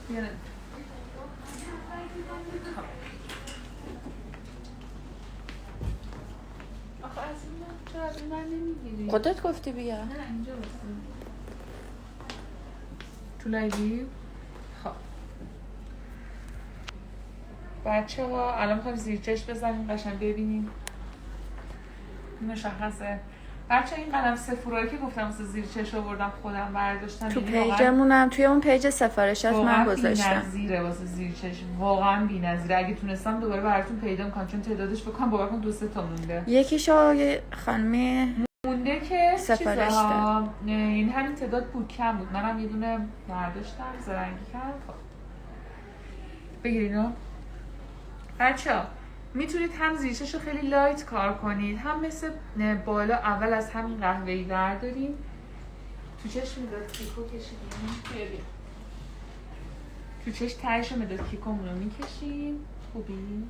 بیاره. آخه از این من چرا از این من نمیگیری؟ خودت گفتی بیا. نه اینجا بسید تو لایوی. خب بچه ها الان میخوایم زیر چشم بزنیم قشنگ ببینیم مشخصه. بچه این قلم سفورایی که گفتم واسه زیر چشم آوردم خودم برداشتم تو پیجمونم توی اون پیج سفارشات من گذاشتم. واقعا بی‌نظیره واسه زیر چشم، واقعا بی‌نظیره. اگه تونستم دوباره براتون پیدا می‌کنم چون تعدادش بکنم باور کن 2-3 تا مونده. یکیشو یه خانمی مونده که سفارش داد. این همین تعداد بود، کم بود. منم یه دونه برداشتم زرنگی کرد. خب بگیرینو بچه‌ها. میتونید هم زیر چشم رو خیلی لایت کار کنید، هم مثل بالا اول از همین قهوه‌ای برداریم تو چشم مداد کیکو کشیدیم. تو چشم تهش مداد کیکومون رو میکشیم. خوبی؟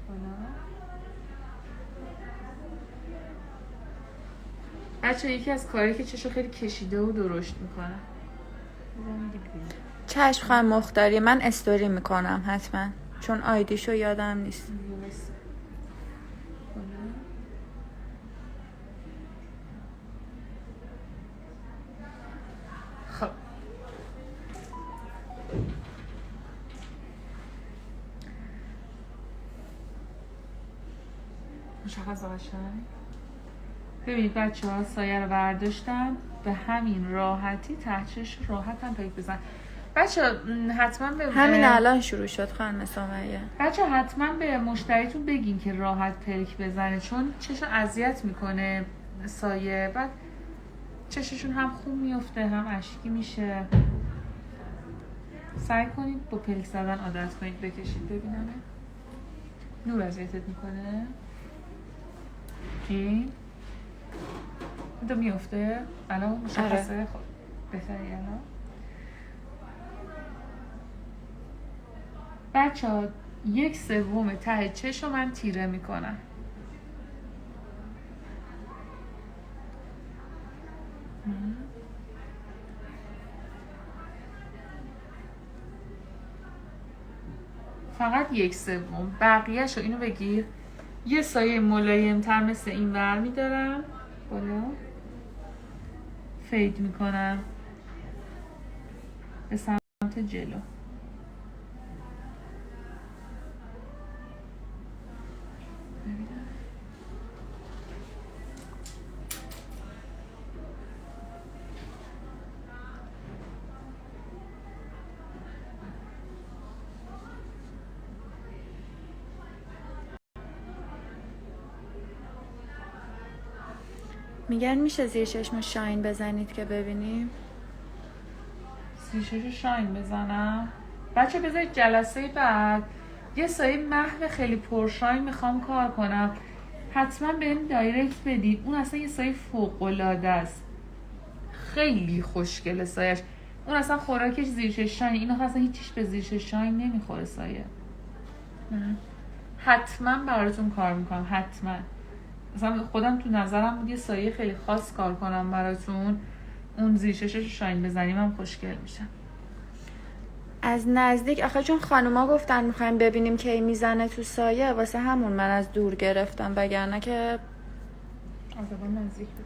بالا بچه یکی از کاری که چشم خیلی کشیده و درشت میکنه. چشم خواهم مختاری من استوری میکنم حتما چون آیدیشو یادم نیست. خب مشخص قشنگ. ببینید بچه ها سایه رو برداشتم به همین راحتی تحتش راحت هم پیک بزن. بچه حتما به همین الان شروع شد خانم سمیه. بچه حتما به مشتریتون بگین که راحت پلک بزنه چون چشم اذیت میکنه سایه، بعد چششون هم خوب میفته هم اشکی میشه. سعی کنید با پلک زدن عادت کنید، بکشید ببینم نور اذیتت میکنه. این دو میفته الان مشخصه. خب بهتری الان. بچه ها 1/3 ته چشم من تیره میکنم. فقط 1/3. بقیه‌شو اینو بگیر. یه سایه ملایم تر مثل این ور میدارم بالا، فید میکنم به سمت جلو. میگن میشه زیر چشم شاین بزنید که ببینیم. زیر چشم شاین بزنم بچه. بذارید جلسه بعد یه سایه محو خیلی پرشاین میخوام کار کنم، حتما بهم دایرکت بدید. اون اصلا یه سایه فوق‌العاده است، خیلی خوشگله سایش. اون اصلا خوراکش زیر چشم شاین، اینو اصلا هیچیش به زیر چشم شاین نمیخوره سایه. حتما براتون کار میکنم، حتما. مثلا خودم تو نظرم بود یه سایه خیلی خاص کار کنم براتون، اون زیر چشمش شاین بزنیم هم خوشگل میشم. از نزدیک آخه چون خانوما گفتن میخوایم ببینیم کی میزنه تو سایه، واسه همون من از دور گرفتم، وگرنه که آزبان نزدیک بود.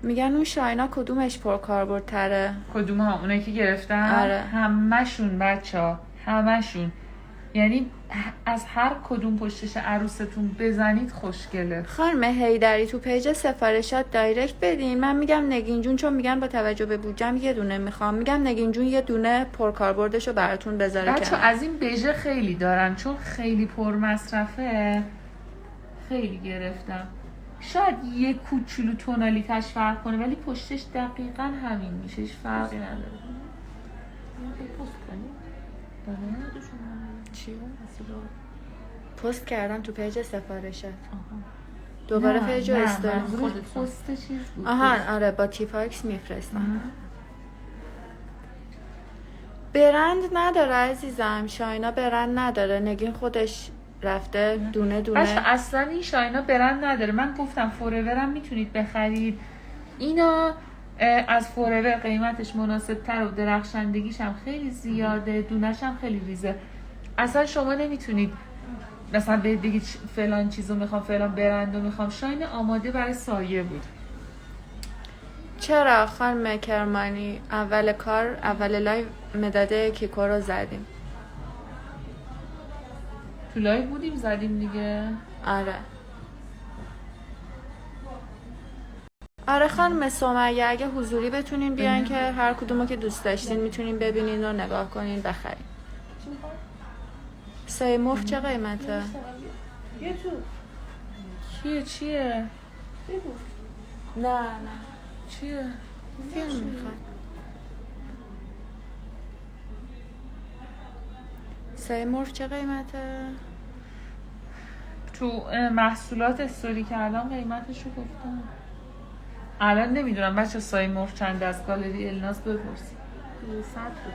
میگن اون شاینا کدومش پر کاربرد تره؟ کدوم ها؟ اونایی که گرفتن؟ آره. همشون بچه ها، همشون. یعنی از هر کدوم پشتش عروستون بزنید خوشگله. خانم هیدری تو پیج سفارشات دایرکت بدین. من میگم نگین جون، چون میگن با توجه به بودجم یه دونه میخوام، میگم نگین جون یه دونه پرکاربردشو براتون بذاره. بچه از این بیژه خیلی دارم چون خیلی پر مصرفه، خیلی گرفتم. شاید یه کوچولو تونالیتش فرق کنه ولی پشتش دقیقاً همین میشه، هیچ فرقی نداره. چی؟ پست کردم تو پیج سفارشات. دوباره پیج رو استوری خود پست چیز بود. آره با تیفاکس میفرستم. برند نداره عزیزم، شاینا برند نداره. نگین خودش رفته دونه دونه. اصلا این شاینا برند نداره. من گفتم فورورم میتونید بخرید. اینا از فورور قیمتش مناسب تر و درخشندگیش هم خیلی زیاده، دونش هم خیلی ریزه. اصلا شما نمیتونید مثلا بگید فلان چیزو میخوام، فلان برندو میخوام. شاین آماده برای سایه بود. چرا خانم کرمانی اول کار اول لایو مداد کیکو رو زدیم؟ تو لایو بودیم زدیم دیگه. آره خانم سمیه، اگه حضوری بتونین بیاین که هر کدومو که دوست داشتین میتونین ببینین و نگاه کنین بخرین. سایه مفت چه قیمته؟ یه تو چیه؟ بگو. نه چیه؟ فیلم میخواد. سایه مفت چه قیمته؟ تو محصولات استوری کردم قیمتشو گفتم. الان نمیدونم بچه سایه مفت چند از گالری الناس بپرسید. 200 بود.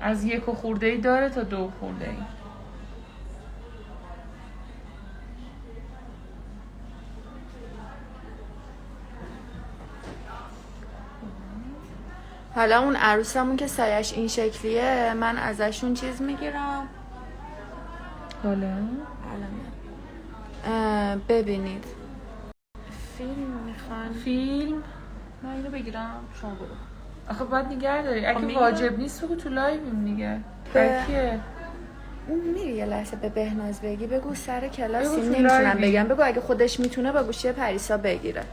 از 1 خورده‌ای داره تا 2 خورده‌ای. حالا اون عروسمون که سایش این شکلیه من ازشون چیز میگیرم. حالا ببینید فیلم میخوان. فیلم من اینو بگیرم شما برو. آخه باید نگه داری. اگه واجب نیست بگو تو لایویم دیگه. بکیه میری یه لحظه به بهناز بگی بگو سر کلاسی بگو نمیتونم بگم. بگو اگه خودش میتونه با گوشی پریسا بگیره.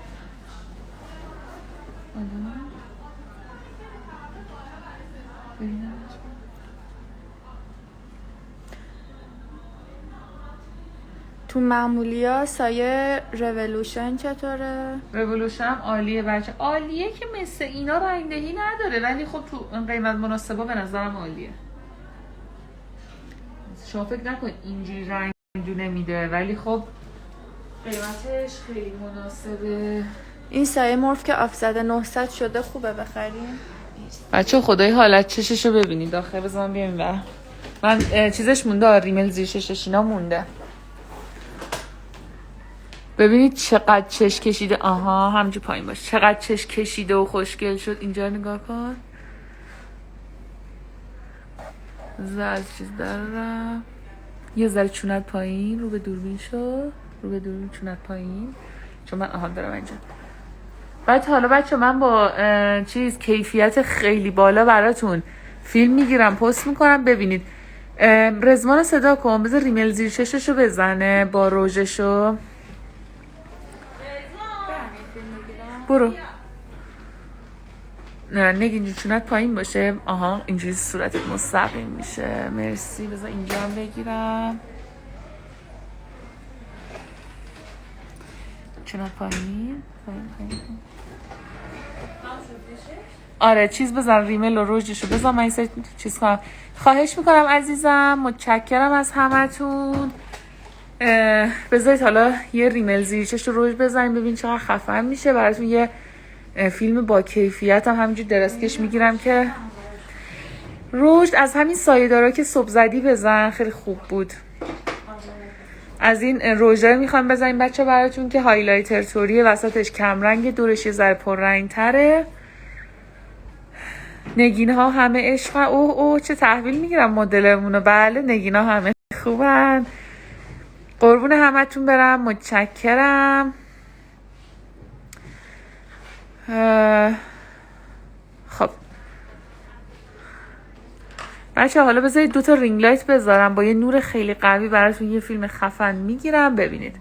تو معمولی ها سایه رولوشن چطوره؟ رولوشن هم عالیه بچه. عالیه که مثل اینا رنگدهی نداره، ولی خب تو قیمت مناسبه به نظرم عالیه. شما فکر نکن اینجوری رنگ نمیده، ولی خب قیمتش خیلی مناسبه. این سایه مورف که آف زده 900 شده، خوبه بخریم؟ بچه خدای حالت چششو ببینید آخه. بذارم بیایم و من چیزش مونده، ریمل زیر چشش اینا مونده. ببینید چقدر چش کشیده. آها همجور پایین باشه. چقدر چش کشیده و خوشگل شد. اینجا نگاه کن. از چیز دارم. یه ذره چونت پایین رو به دوربین شو. رو به دوربین چونت پایین. چون من آهان دارم اینجا. بعد حالا بچه من با چیز کیفیت خیلی بالا براتون فیلم میگیرم پست میکنم. ببینید رزوان صدا کن. بذار ریمل زیر چششو بزنه با روژشو. برو. نه نگین چونت پایین باشه. آها اینجوری صورتت مستقیم میشه. مرسی. بذار اینجا هم بگیرم. چونت پایین. آره چیز بزن ریمل و روژشو بزن. من این چیز کنم. خواهش میکنم عزیزم. متشکرم از همتون. بذارید حالا یه ریمل زیر چش رو روژ بزنیم ببین چقدر خفن میشه. براتون یه فیلم با کیفیت هم همینجور درستکش میگیرم که روژ از همین سایه دارا که صبح زدی بزن. خیلی خوب بود. از این روژه میخوام بزنیم بچه براتون که هایلایتر توریه، وسطش کمرنگ، دورش یه ذره پررنگ تره. نگین ها همه عشق. اوه چه تحویل میگیرم مدلمونو. بله نگین ها همه خوبن. قربون همتون برم. متشکرم. خب بچه حالا بذارید 2 تا رینگ لایت بذارم با یه نور خیلی قوی براتون یه فیلم خفن میگیرم. ببینید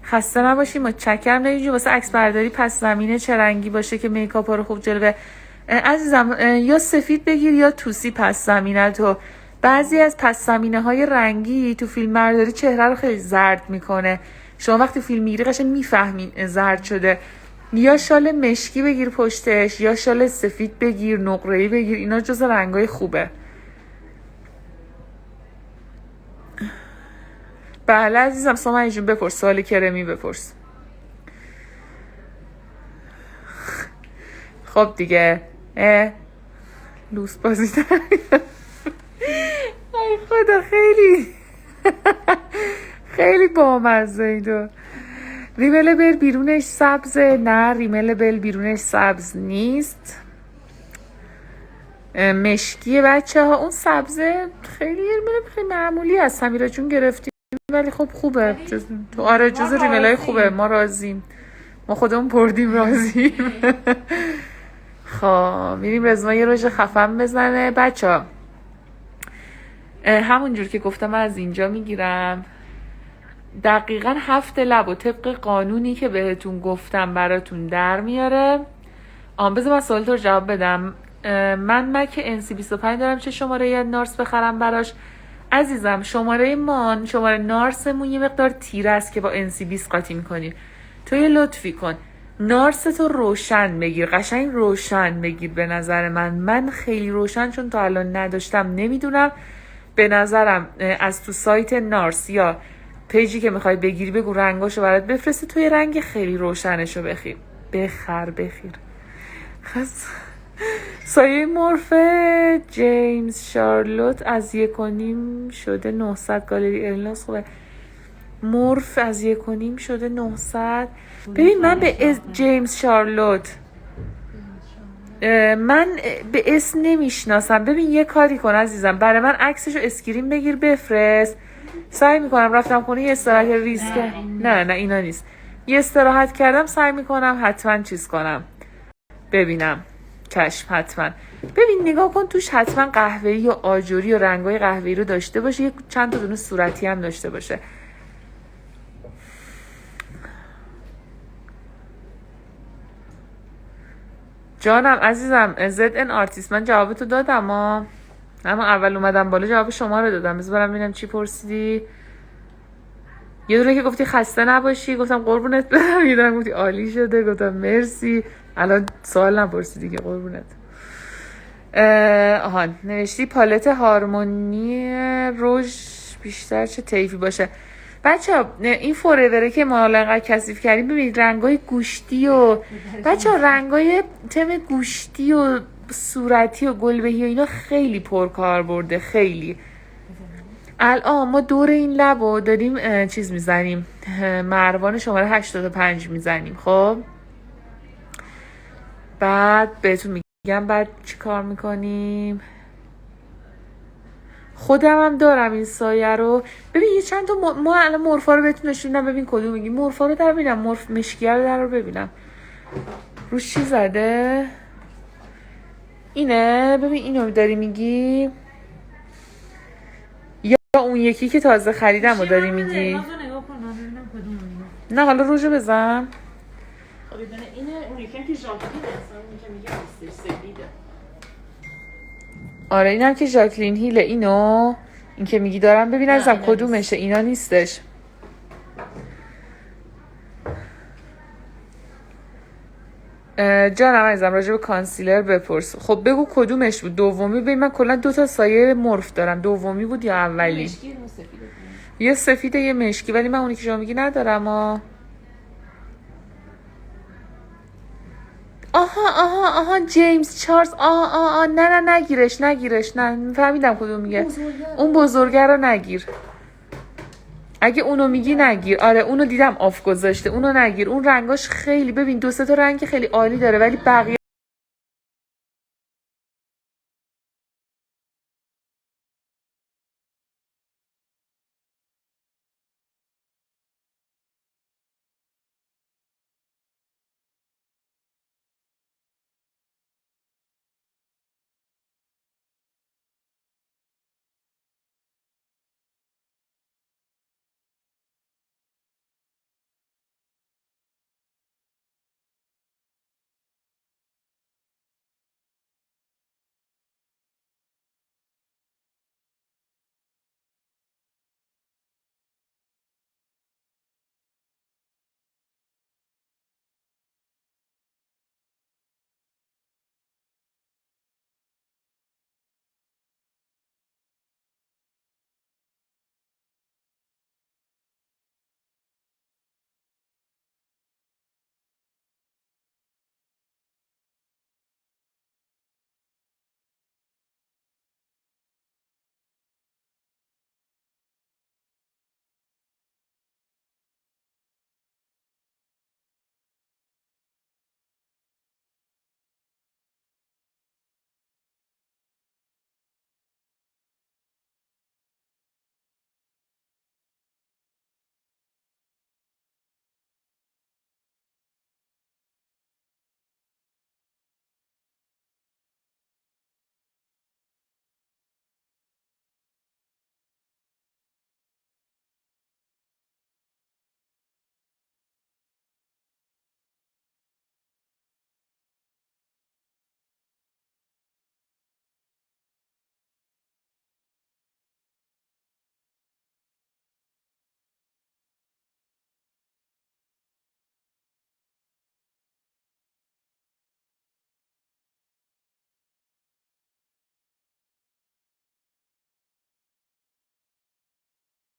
خسته نباشی. متشکرم. نمی‌دونی واسه عکس برداری پس زمینه چه رنگی باشه که میکاپ رو خوب جلوه. عزیزم یا سفید بگیر یا توسی پس زمینه تو. بعضی از پس زمینه های رنگی تو فیلم برداری چهره رو خیلی زرد میکنه. شما وقتی فیلم میگیری قشنگ میفهمین زرد شده. یا شال مشکی بگیر پشتش یا شال سفید بگیر، نقره‌ای بگیر. اینا جز رنگای خوبه. بله عزیزم. سامان جون بپرس. سوال کرمی بپرس. خب دیگه لوس بازی ای خدا خیلی خیلی بامزه اینا. ریمل بل بیرونش سبزه؟ نه ریمل بل بیرونش سبز نیست، مشکیه بچه ها. اون سبزه خیلی ریمل خیلی معمولی هست، سمیرا جون گرفتیم ولی خب خوبه. تو آره جز ریملای خوبه، ما راضیم، ما خودمون پردیم راضیم. خب میریم رزما یه روژ خفن بزنه بچه ها. همونجور که گفتم من از اینجا میگیرم دقیقا 7 لب و طبق قانونی که بهتون گفتم براتون در میاره. بذار من سوالت رو جواب بدم. من مک NC25 دارم، چه شماره یه نارس بخرم براش؟ عزیزم شماره نارسمون یه مقدار تیره است که با NC20 قاطی میکنیم. تو یه لطفی کن نارس تو روشن بگیر، قشنگ روشن بگیر. به نظر من خیلی روشن، چون تا الان نداشتم نمیدونم. به نظرم از تو سایت نارس یا پیجی که میخوای بگیری بگو رنگاشو برات بفرسته، تو یه رنگ خیلی روشنشو بخر. سایه مورف جیمز شارلوت از 1.5 شده 900. گالری الناس خوبه. مورف از 1.5 شده 900. ببین من به جیمز شارلوت من به اسم نمیشناسم. ببین یه کاری کن عزیزم، برای من عکسشو اسکرین بگیر بفرست. سعی میکنم رفتم خونه یه استراحت ریسک. نه اینا نیست. یه استراحت کردم، سعی میکنم حتما چیز کنم ببینم کشف. حتما ببین نگاه کن توش، حتما قهوه‌ای یا آجوری و رنگای قهوه‌ای رو داشته باشه، یک چند تا دونه صورتی هم داشته باشه. جانم عزیزم ZN آرتیست، من جوابتو دادم اما اول اومدم بالا جواب شما رو دادم. بذار برم ببینم چی پرسیدی. یه دونه که گفتی خسته نباشی، گفتم قربونت برم. یه دونه گفتی عالی شده، گفتم مرسی. الان سوال نپرسیدی که قربونت. نوشتی پالت هارمونی روژ بیشتر چه طیفی باشه؟ بچه ها این فوروره که ما انقدر کثیف کردیم، ببینید رنگای گوشتی و بچه ها رنگای تم گوشتی و صورتی و گلبهی و اینا خیلی پرکار برده. خیلی الان ما دور این لب و داریم چیز میزنیم، مروان شماره 85 میزنیم. خب بعد بهتون میگم بعد چی کار میکنیم. خودم هم دارم این سایه رو. ببین یه چند تا ما الان مورفا رو بهتون نشوندم، ببین کدوم میگی. مورفا رو در ببینم، مورف مشکیه رو در رو ببینم روش چی زده. اینه، ببین اینو داری میگی یا اون یکی که تازه خریدم رو داری میگی؟ نه حالا روژو بزن. خب ببینه اینه، اون یکی که ژاکلین اصلا اون که میگه نیستش، سفیده. آره اینم که ژاکلین هیله. اینو این که میگی دارم ببین ازم کدومشه. اینا نیستش. جانم عزیزم راجع به کانسیلر بپرس. خب بگو کدومش بود. دومی. ببین من کلا 2 تا سایه مورف دارم، دومی بود یا اولی؟ مشکی یه سفیده یه مشکی، ولی من اونی که شما میگی ندارم. آها جیمز چارلز. نه نگیرش. نه فهمیدم کدوم میگه. اون بزرگه رو نگیر. اگه اونو میگی نگیر. آره اونو دیدم آف گذاشته، اونو نگیر. اون رنگاش خیلی، ببین 2 تا رنگ خیلی عالی داره ولی بقیه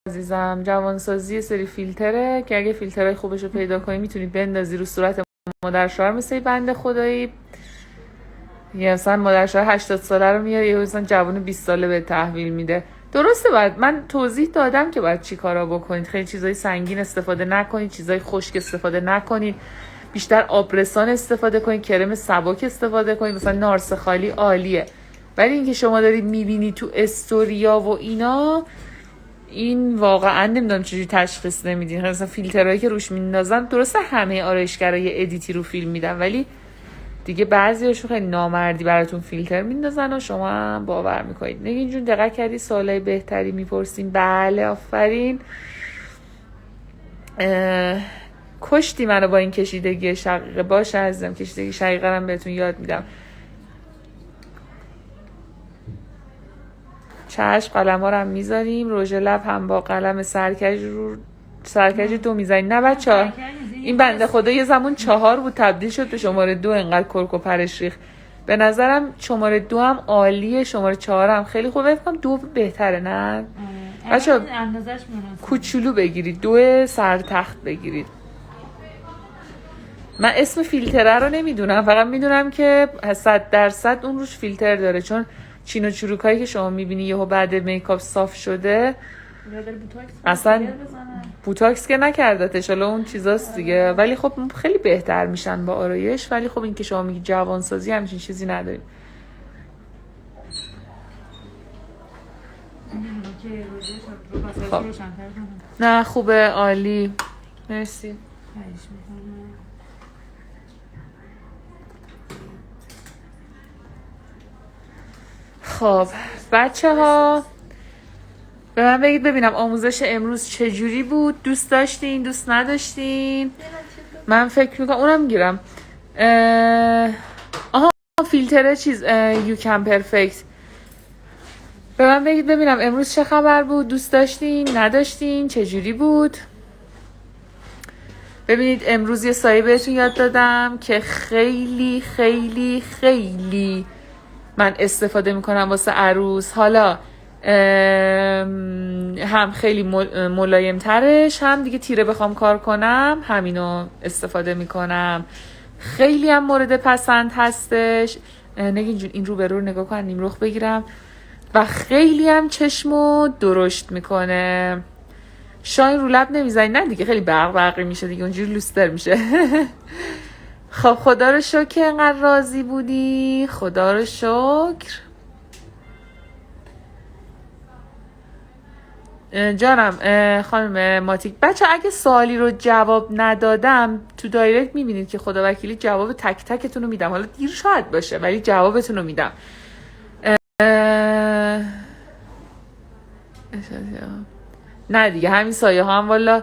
عزیزم جوانسازی یه سری فیلتره که اگه فیلترهای خوبش رو پیدا کنی میتونی بندازی رو صورت مادر شوهر مثل بنده خدایی. یه مثلا مادر شوهر 80 ساله رو میاره یه مثلا جوان 20 ساله به تحویل میده. درسته باید من توضیح دادم که باید چی کارا بکنید. خیلی چیزای سنگین استفاده نکنید، چیزای خشک استفاده نکنید، بیشتر آبرسان استفاده کنید، کرم سبک استفاده کنید. مثلا نارس خالی عالیه، ولی اینکه شما دارید میبینی تو استوریا و اینا، این واقعا نمیدونم چجوری تشخیص نمیدین. مثلا فیلترهایی که روش میندازن درسته همه آرایشگرا یه ادیتی رو فیلم میدن، ولی دیگه بعضیاشون خیلی نامردی براتون فیلتر میندازن و شما هم باور میکنید. نگین جون دقت کردی سوالای بهتری میپرسین؟ بله آفرین. کشتی منو با این کشیدگی شقیقه. باشه عزیزم، کشیدگی شقیقه هم بهتون یاد میدم. چشم قلم ها رو هم میذاریم. رژ لب هم با قلم سرکج 2 میزنیم. نه بچه ها این بنده خدا یه زمان 4 بود تبدیل شد به شماره 2، انقدر کرک و پرش ریخ. به نظرم شماره 2 هم عالیه، شماره 4 هم خیلی خوبه. فکر کنم 2 بهتره. نه بچه ها کوچولو بگیرید، 2 سرتخت بگیرید. من اسم فیلتره رو نمیدونم، فقط میدونم که 100% اون روش فیلتر داره، چون چین و چروکایی که شما میبینی یهو بعد میکاپ صاف شده اصلا بوتاکس که نکردتش، حالا اون چیزاست دیگه، ولی خب خیلی بهتر میشن با آرایش. ولی خب این که شما میگی جوانسازی همچین چیزی نداریم. خب. نه خوبه، عالی، مرسی. خب بچه ها به من بگید ببینم آموزش امروز چجوری بود؟ دوست داشتین؟ دوست نداشتین؟ من فکر میکنم اونم میگیرم. فیلتره چیز یو کم پرفکت. به من بگید ببینم امروز چه خبر بود؟ دوست داشتین؟ نداشتین؟ چجوری بود؟ ببینید امروز یه سایه بهتون یاد دادم که خیلی خیلی خیلی من استفاده میکنم واسه عروس. حالا هم خیلی ملایم ترش، هم دیگه تیره بخوام کار کنم همینو استفاده میکنم. خیلی هم مورد پسند هستش. نگین جون این رو به رو نگاه کن، نیم رخ بگیرم. و خیلی هم چشمو درشت میکنه. شاین رو لب نمیزنی؟ نه دیگه خیلی برقی میشه دیگه، اونجوری لوستر میشه. خب خدا رو شکر که انقدر راضی بودی. خدا رو شکر جانم. خانم ماتیک بچه اگه سوالی رو جواب ندادم تو دایرکت میبینید که خدا وکیلی جواب تک تکتون رو میدم. حالا دیر شاید باشه ولی جوابتون رو میدم. نه دیگه همین سایه ها هم والا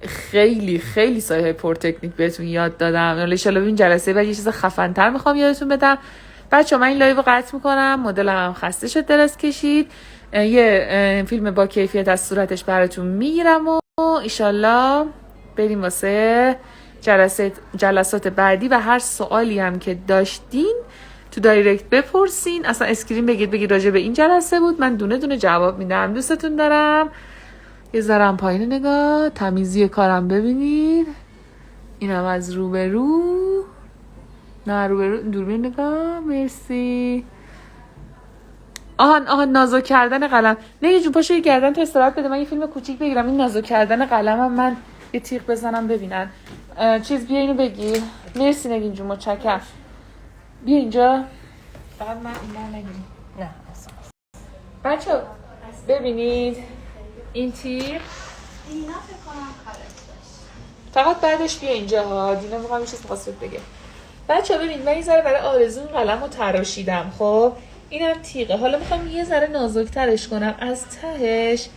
خیلی خیلی سایه پر تکنیک بهتون یاد دادم. ان شاءالله ببین جلسه بعد یه چیز خفن تر میخوام یادتون بدم. بچه‌ها من این لایو رو قطع میکنم. مدلم هم خسته شد دراز کشید. یه فیلم با کیفیت از صورتش براتون میگیرم و ایشالله بریم واسه جلسات بعدی. و هر سوالی هم که داشتین تو دایرکت بپرسین، اصلا اسکرین بگید راجع به این جلسه بود، من دونه دونه جواب میدم. دوستتون دارم. یه ذرم پایین نگاه، تمیزی کارم ببینید. اینم از روبرو، نه روبرو دوربین نگاه. مرسی. آهان نازک کردن قلم. نه یه جون پاشو یه گردن تو استراحت بده، من یه فیلم کوچیک بگیرم. این نازک کردن قلمم من یه تیغ بزنم ببینن. چیز بیا اینو بگیر. مرسی نگین جون، متشکرم. بیا اینجا. فقط من نگیریم. نه اصلا. بچه ببینید این تیغ اینا فکر کنم کارت فقط بعدش بیا اینجا ها. دینا میخوام یه چیز خاصت بگه. بچه ببینید من یه ذره برای آرزو این قلم رو تراشیدم. خب اینم تیغه. حالا میخوام یه ذره نازک ترش کنم. از تهش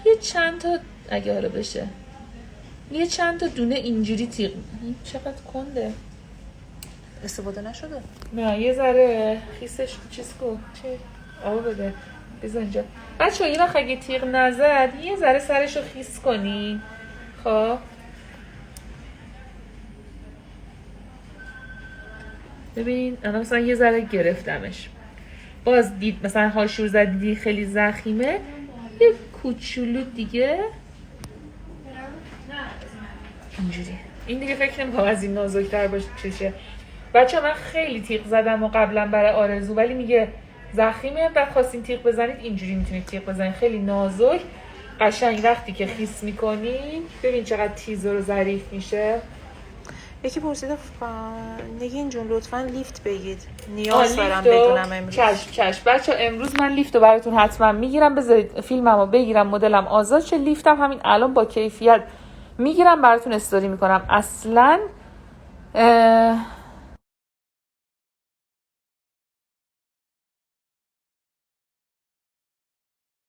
یه چند تا اگه حالا بشه یه چند تا دونه اینجوری تیغ. این چقدر کنده استفاده نشده. نه یه ذره خیسش چیز کن. چه آب بده بذار اینجا. بچه این وقت اگه تیغ نزد یه ذره سرش رو خیس کنی. خب ببین الان مثلا یه ذره گرفتمش، باز دید مثلا هاشور زدی خیلی زخیمه، یه کوچولو دیگه اینجوری. این دیگه فکر نمی‌کنم از این نازک‌تر باشه چشه. بچه من خیلی تیغ زدم و قبلا برای آرزو، ولی میگه زخیمه و خواستین تیغ بزنید اینجوری میتونید تیغ بزنید، خیلی نازک قشنگ. وقتی که خیس میکنین ببین چقدر تیز و ظریف میشه. یکی پرسیده نگین جون لطفاً لیفت بگید، نیاز دارم لیفتو؟ بدونم امروز. چشم بچه امروز من لیفتو براتون حتما میگیرم. بذارید فیلممو بگیرم، مدلم آزاد شه، لیفتم همین الان با کیفیت میگیرم براتون استوری میکنم. اصلا